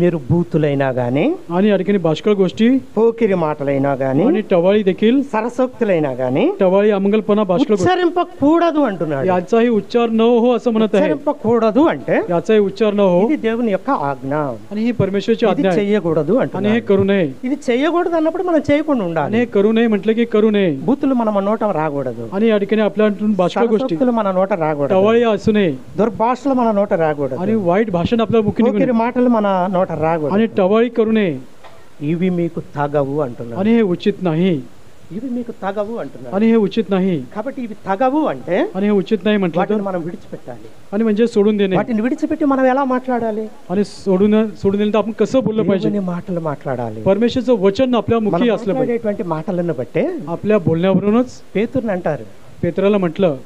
మీరు బూతులైనా గాनी आणि या ठिकाणी भाषकळ गोष्टी పోకిరి మాటలైనా గాनी आणि टवाळी देखील సరసోక్తులైనా గాनी टवाळी अमंगलपणा भाषकळ गोष्टी ఉచ్చరింపకూడదు అంటున్నాడు. याचाही उच्चार न हो असं म्हणत आहे. ఉచ్చరింపకూడదు అంటే याचाही उच्चार न हो ఇది దేవుని యొక్క ఆజ్ఞ. आणि ही परमेश्वराची ఇది आज्ञा आहे చేయకూడదు आणि అంటున్నాడు. हे करू नये. ఇది చేయకూడదు అన్నప్పుడు మనం చేయకుండా आणि ఉండాలి. हे करू नये म्हटलं की करू नये. బూతులు మన నోట రాకూడదు. आणि या ठिकाणी आपल्यातून भाषकळ गोष्टी సరసోక్తులు మన నోట రాకూడదు. टवाळी असू नये దుర్భాషలు మన నోట రాకూడదు. आणि वाईट भाषण आपल्या मुखी निघू పోకిరి नये మాటలు మన నోట రాకూడదు. आणि टवाळी करू नये. ఇవి మీకు తగవు అంటున్నాడు. आणि हे उचित नाही. ఇవి మీకు తగవు అంటున్నాడు. आणि हे उचित नाही. కాబట్టి ఇవి తగవు అంటే आणि हे उचित नाही म्हटलं వాటిని तर మనం విడిచిపెట్టాలి. आणि म्हणजे सोडून देणे. వాటిని విడిచిపెట్టి మనం ఎలా మాట్లాడాలి? आणि सोडून दिलं तर आपण कसं बोललं पाहिजे. దేవుని మాటలు మాట్లాడాలి. परमेश्वरचं वचन आपल्या మనం मुखी असलं पाहिजे. మాట్లాడేటువంటి మాటలను బట్టే आपल्या बोलण्यावरूनच పేతురుని అంటారు पेत्राला म्हटलं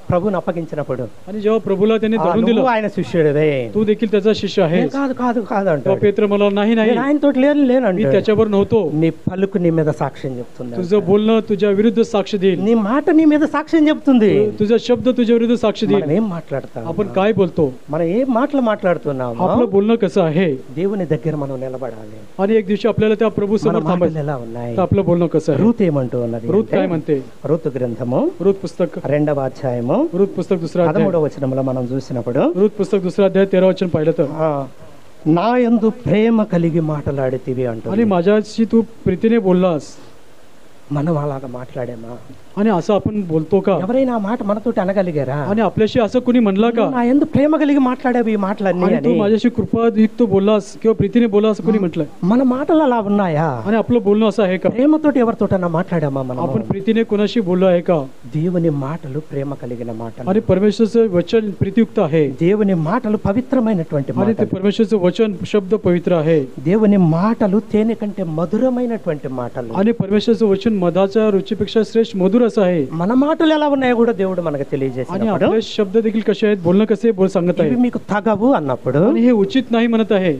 ప్రభుని అప్పగించినప్పుడు आणि जेव्हा प्रभूला त्याने धरून నువ్వు दिलं ఆయన శిష్యుడివే. तू देखील त्याचा शिष्य आहे. కాదు కాదు కాదు అంటాడు. पेत्र मला नाही नाही నేను ఆయనతో లేను मी त्याच्यावर नव्हतो. నీ పలుకు నీ మీద సాక్ష్యం చెప్తుంది. तुझं बोलणं तुझ्या विरुद्ध साक्ष देईल. నీ మాట నీ మీద సాక్ష్యం చెప్తుంది. तुझा शब्द तुझ्या विरुद्ध साक्ष మనం देईल. ఏం మాట్లాడతాం? आपण काय बोलतो, మనం ఏం మాటలు మాట్లాడుతున్నాము? आपलं बोलणं कसं आहे. దేవుని దగ్గర మనం నిలబడాలి. आणि एक दिवशी आपल्याला त्या प्रभू మన समोर మాటలు थांबायचं. ఎలా ఉన్నాయి? तर आपलं बोलणं कसं आहे. రూత్ ఏమంటూ ఉన్నది? रूत काय म्हणते. రూతు గ్రంథము रूत पुस्तक 2వ అధ్యాయము रूत पुस्तक 2रा अध्याय 13వ వచనంలో మనం చూసినప్పుడు रूत पुस्तक 2रा अध्याय 13 वचन पाहिलं तर నా యందు ప్రేమ కలిగి మాట్లాడితివి అంటూ. आणि माझ्याशी तू प्रीतीने बोललास. మనం అలాగా మాట్లాడామా? आणि असं आपण बोलतो का. ఎవరైనా ఆ మాట మనతోటి అనగలిగారా? आणि आपल्याशी असं कुणी म्हणलं का. నా యందు ప్రేమ కలిగి మాట్లాడావు ఈ మాటలన్నీ आणि तू అని. माझ्याशी कृपायुक्त बोललास किंवा प्रीतीने बोललास असं कुणी म्हटलंय. మన మాటలు అలా ఉన్నాయా? आणि आपलं बोलणं असं आहे का. ప్రేమతోటి ఎవరితోటన్నా మాట్లాడామా మనం? आपण प्रीतीने कोणाशी बोललो आहे का. దేవుని మాటలు ప్రేమ కలిగిన మాటలు. आणि परमेश्वरचं वचन प्रीतियुक्त आहे. దేవుని మాటలు పవిత్రమైనటువంటి आणि ते మాటలు. परमेश्वरचं वचन शब्द पवित्र आहे. దేవుని మాటలు తేనె కంటే మధురమైనటువంటి మాటలు. आणि परमेश्वरचं वचन मधाच्या रुचीपेक्षा श्रेष्ठ मधुर असं आहे. మన మాటలు ఎలా ఉన్నాయో కూడా దేవుడు మనకు आणि తెలియజేసినప్పుడు आपले शब्द देखील कसे आहेत, बोलणं कसे बोल सांगत आहे. ఇవి మీకు తగవు అన్నప్పుడు आणि हे उचित नाही म्हणत आहे.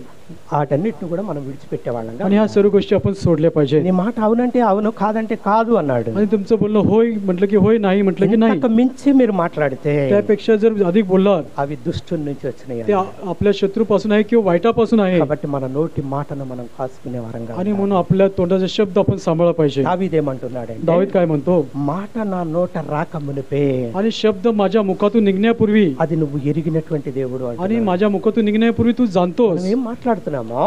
వాటన్నిటిని కూడా మనం విడిచిపెట్టే వాళ్ళంగా. आणि ह्या सर्व गोष्टी आपण सोडल्या पाहिजे. నీ మాట అవునంటే అవును, కాదంటే కాదు అన్నాడు. आणि तुमचं बोलणं होय म्हटलं की होय, नाही म्हटलं की नाही. ఇంతకు మించి మీరు మాట్లాడితే त्यापेक्षा जर अधिक बोललात అవి దుష్టుని నుంచి వచ్చినాయి. ते आपल्या शत्रूपासून आहे किंवा वाईटापासून आहे. కాబట్టి మన నోటి మాటను మనం కాసుకునే వారంగా. आणि म्हणून आपल्या तोंडाचा शब्द आपण सांभाळला पाहिजे. దావీదేమంటున్నాడంటే दावीद काय म्हणतो. మాట నా నోట రాక మునిపే आणि शब्द माझ्या मुखातून निघण्यापूर्वी అది నువ్వు ఎరిగినటువంటి దేవుడు आणि అంటున్నాడు. माझ्या मुखातून निघण्यापूर्वी तू जाणतोस. మనం ఏం మాట్లాడుతున్నామో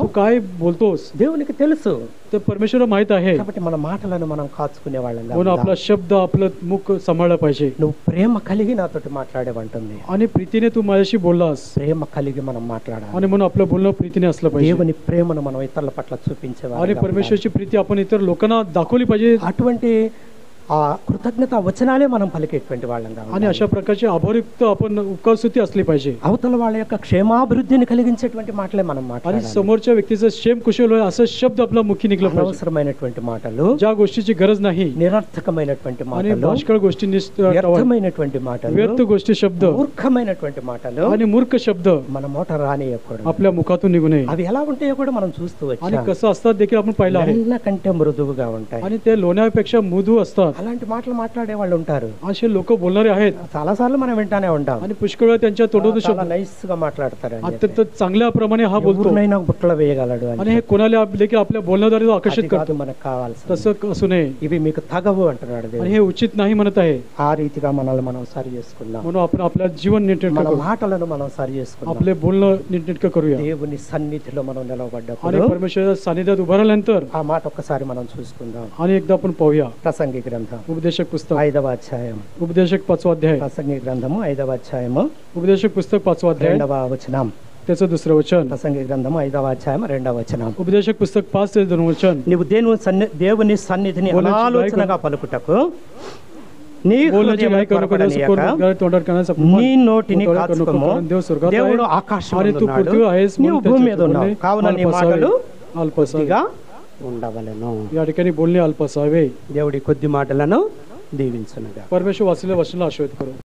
तू काय बोलतोस దేవునికి తెలుసు. ते परमेश्वराला माहित आहे. కాబట్టి మన మాటలను మనం కాచుకునే వాళ్ళంగా म्हणून आपला शब्द आपलं मुख सांभाळलं पाहिजे. నువ్వు ప్రేమ కలిగి నాతోటి మాట్లాడేవంటుంది. आणि प्रीतीने तू माझ्याशी बोललास. ప్రేమ కలిగి మనం మాట్లాడాలి. आणि म्हणून आपलं बोलणं प्रीतीने असलं पाहिजे. దేవుని ప్రేమను మనం ఇతరుల పట్ల आणि చూపించేవారు. परमेश्वरची प्रीती आपण इतर लोकांना दाखवली पाहिजे. అటువంటి ఆ కృతజ్ఞత వచనాలే మనం పలికేటువంటి వాళ్ళంగా. आणि अशा प्रकारचे आभारयुक्त आपण उपकारस्तुती असली पाहिजे. అవతల వాళ్ళ యొక్క క్షేమాభివృద్ధిని కలిగించేటువంటి మాటలే మనం आणि మాట్లాడాలి. समोरच्या व्यक्तीचं क्षेम कुशल होय असं शब्द आपला मुखी निघलं पाहिजे. అనవసరమైనటువంటి మాటలు, ज्या गोष्टीची गरज नाही నిరర్థకమైనటువంటి आणि మాటలు, भाषकळ गोष्टी వ్యర్థమైనటువంటి మాటలు, व्यर्थ गोष्टी शब्द మూర్ఖమైనటువంటి మాటలు आणि मूर्ख शब्द మన మోట రానియకూడదు. आपल्या मुखातून निघू नये. అవి ఎలా ఉంటాయో కూడా మనం చూస్తూ आणि వచ్చాం. कसं असतात देखील आपण पाहिलं आहे. వెన్న కంటే మృదువుగా ఉంటాయి. आणि ते लोण्यापेक्षा मृदू असतात. అలాంటి మాటలు మాట్లాడే వాళ్ళు ఉంటారు. असे लोक बोलणारे आहेत. చాలా సార్లు మనం వింటానే ఉంటాం. आणि पुष्कळ वेळा त्यांच्या तोंडातून చాలా शब्द నైస్ గా మాట్లాడతారు. अत्यंत चांगल्या प्रमाणे हा बोलतो. ఎవరినైనా బుట్టలో వేయగలడు అని. आणि हे कोणाला देखील आपल्या बोलण्याद्वारे तो आकर्षित అది కాదు करतो. మనకు కావాల్సింది. तसं असू नये. ఇవి మీకు తగవు అంటున్నాడు దేవుడు. आणि हे उचित नाही म्हणत आहे. ఆ రీతిగా మనల్ని మనం సరి చేసుకుందాం. म्हणून आपण आपल्या जीवन नीटनेटकं మన करू. మాటలను మనం సరి చేసుకుందాం. आपले बोलणं नीटनेटकं करूया. దేవుని సన్నిధిలో మనం आणि నిలవబడ్డప్పుడు परमेश्वराच्या सानिध्यात उभं राहिल्यानंतर ఆ మాట ఒక్కసారి మనం చూసుకుందాం. आणि एकदा आपण पाहूया. ప్రసంగి గ్రంథం उपदेशक पुस्तक 5వ అధ్యాయం. उपदेशक 5वा अध्याय. ప్రసంగి గ్రంథము 5వ అధ్యాయము उपदेशक पुस्तक 5वा अध्याय 2వ వచనం. त्याचं दुसरं वचन. ప్రసంగి గ్రంథము 5వ అధ్యాయం 2వ వచనం. उपदेशक पुस्तक 5 ते 2 वचन. నీవు దేవుని సన్నిధిని అనాలోచనగా పలుకుటకు నీ बोलण्याची హృదయమును घाई करू नका. త్వరపడనీయక, तोंडात करण्याचा నీ నోటిని కాచుకోము. देव स्वर्गात దేవుడు आहे ఆకాశంలో आणि तू ఉన్నాడు, पृथ्वी आहेस నీవు म्हणून భూమి మీద त्याचे ఉన్నావు. बोलणे కావున నీ अल्प असावे. మాటలు अल्प असावे. కొద్దిగా ఉండవలెను. या ठिकाणी बोलणे अल्प असावे. దేవుడి కొద్ది మాటలను దీవించునుగా. परमेश्वर वाचलेल्या वचनाला आशीर्वाद करू.